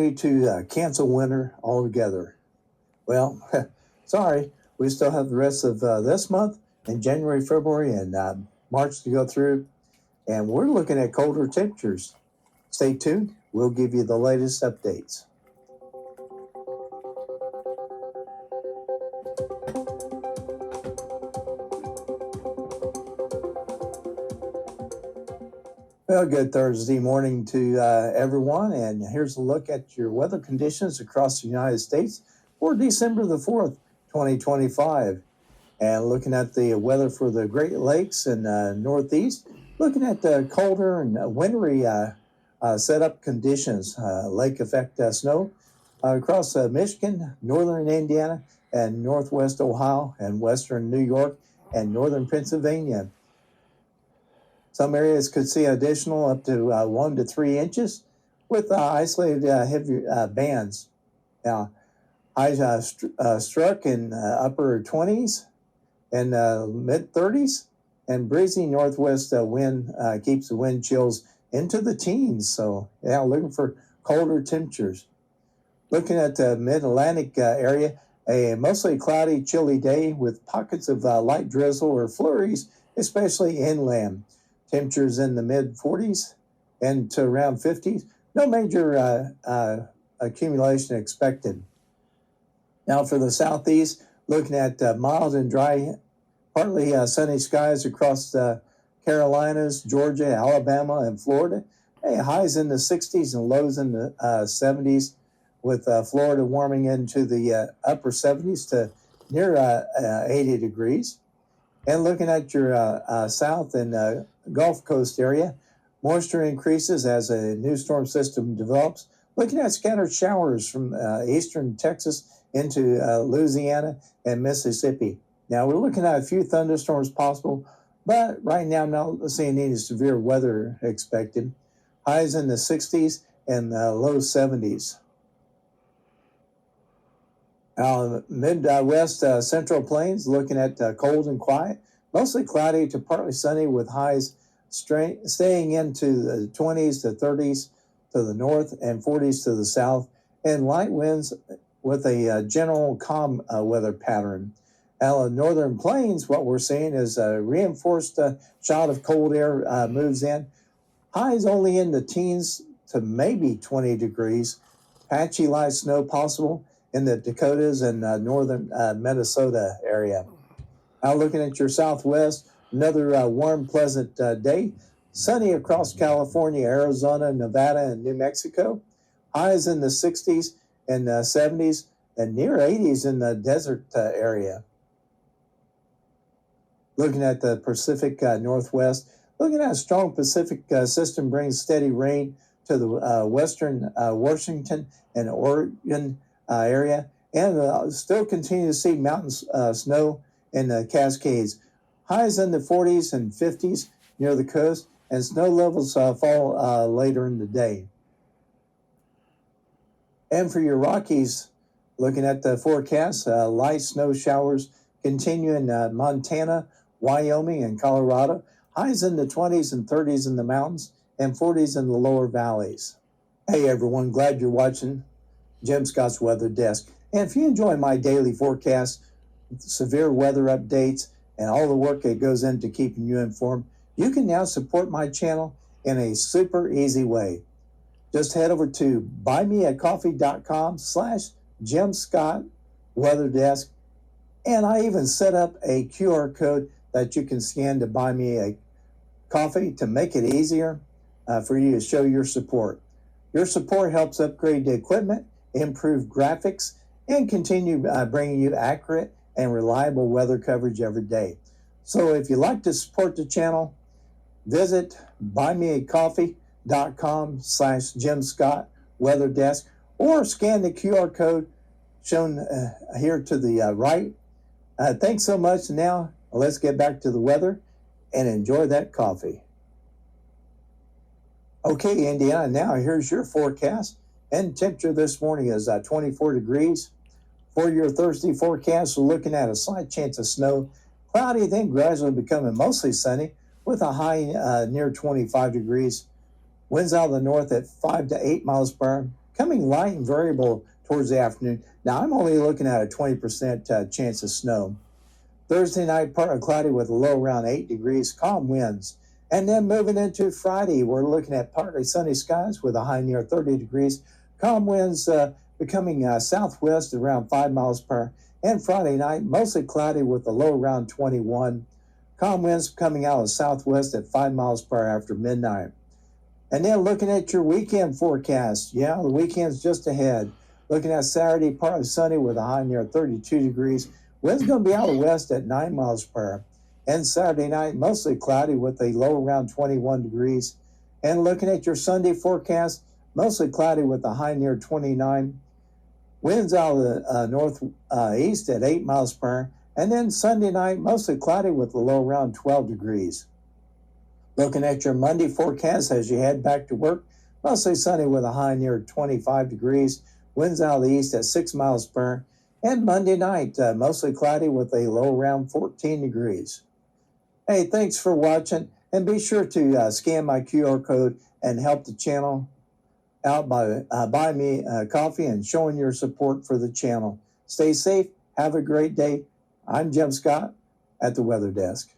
To cancel winter altogether. Well, sorry, we still have the rest of this month and January, February, and March to go through, and we're looking at colder temperatures. Stay tuned. We'll give you the latest updates. Well, good Thursday morning to everyone, and here's a look at your weather conditions across the United States for December the 4th, 2025. And looking at the weather for the Great Lakes and Northeast, looking at the colder and wintry setup conditions, lake effect snow across Michigan, northern Indiana, and northwest Ohio, and western New York, and northern Pennsylvania. Some areas could see additional up to 1 to 3 inches with isolated heavy bands. Now, highs struck in upper 20s and mid 30s, and breezy northwest wind keeps the wind chills into the teens. So, yeah, looking for colder temperatures. Looking at the mid-Atlantic area, a mostly cloudy, chilly day with pockets of light drizzle or flurries, especially inland. Temperatures in the mid 40s and to around 50s. No major accumulation expected. Now for the southeast, looking at mild and dry, partly sunny skies across the Carolinas, Georgia, Alabama, and Florida. Hey, highs in the 60s and lows in the 70s, with Florida warming into the upper 70s to near 80 degrees. And looking at your south and Gulf Coast area, moisture increases as a new storm system develops. Looking at scattered showers from eastern Texas into Louisiana and Mississippi. Now we're looking at a few thunderstorms possible, but right now not seeing any severe weather expected. Highs in the 60s and low 70s. Midwest Central Plains, looking at cold and quiet, mostly cloudy to partly sunny with highs staying into the 20s to 30s to the north and 40s to the south, and light winds with a general calm weather pattern. Now, in northern plains, what we're seeing is a reinforced shot of cold air moves in. Highs only in the teens to maybe 20 degrees. Patchy light snow possible in the Dakotas and northern Minnesota area. Now looking at your southwest, another warm, pleasant day. Sunny across California, Arizona, Nevada, and New Mexico. Highs in the 60s and 70s and near 80s in the desert area. Looking at the Pacific Northwest, looking at a strong Pacific system brings steady rain to the western Washington and Oregon area, and still continue to see mountain snow in the Cascades. Highs in the 40s and 50s near the coast, and snow levels fall later in the day. And for your Rockies, looking at the forecast, light snow showers continue in Montana, Wyoming, and Colorado. Highs in the 20s and 30s in the mountains, and 40s in the lower valleys. Hey everyone, glad you're watching Jim Scott's Weather Desk. And if you enjoy my daily forecast, severe weather updates, and all the work that goes into keeping you informed, you can now support my channel in a super easy way. Just head over to buymeacoffee.com/Jim Scott Weather Desk, and I even set up a QR code that you can scan to buy me a coffee to make it easier for you to show your support. Your support helps upgrade the equipment, improve graphics, and continue bringing you accurate and reliable weather coverage every day. So if you'd like to support the channel, visit buymeacoffee.com/Jim Scott Weather Desk, or scan the QR code shown here to the right. Thanks so much. Now let's get back to the weather and enjoy that coffee. Okay, Indiana, now here's your forecast. And temperature this morning is 24 degrees. For your Thursday forecast, we're looking at a slight chance of snow. Cloudy, then gradually becoming mostly sunny with a high near 25 degrees. Winds out of the north at 5 to 8 miles per hour, becoming light and variable towards the afternoon. Now, I'm only looking at a 20% chance of snow. Thursday night, partly cloudy with a low around 8 degrees, calm winds. And then moving into Friday, we're looking at partly sunny skies with a high near 30 degrees, calm winds becoming southwest around 5 miles per hour. And Friday night, mostly cloudy with a low around 21. Calm winds coming out of southwest at 5 miles per hour after midnight. And then looking at your weekend forecast, yeah, the weekend's just ahead. Looking at Saturday, partly sunny with a high near 32 degrees. Wind's going to be out of west at 9 miles per hour. And Saturday night, mostly cloudy with a low around 21 degrees. And looking at your Sunday forecast, mostly cloudy with a high near 29. Winds out of the northeast at 8 miles per hour. And then Sunday night, mostly cloudy with a low around 12 degrees. Looking at your Monday forecast as you head back to work, mostly sunny with a high near 25 degrees. Winds out of the east at 6 miles per hour. And Monday night, mostly cloudy with a low around 14 degrees. Hey, thanks for watching. And be sure to scan my QR code and help the channel out by buying me coffee and showing your support for the channel. Stay safe. Have a great day. I'm Jim Scott at the Weather Desk.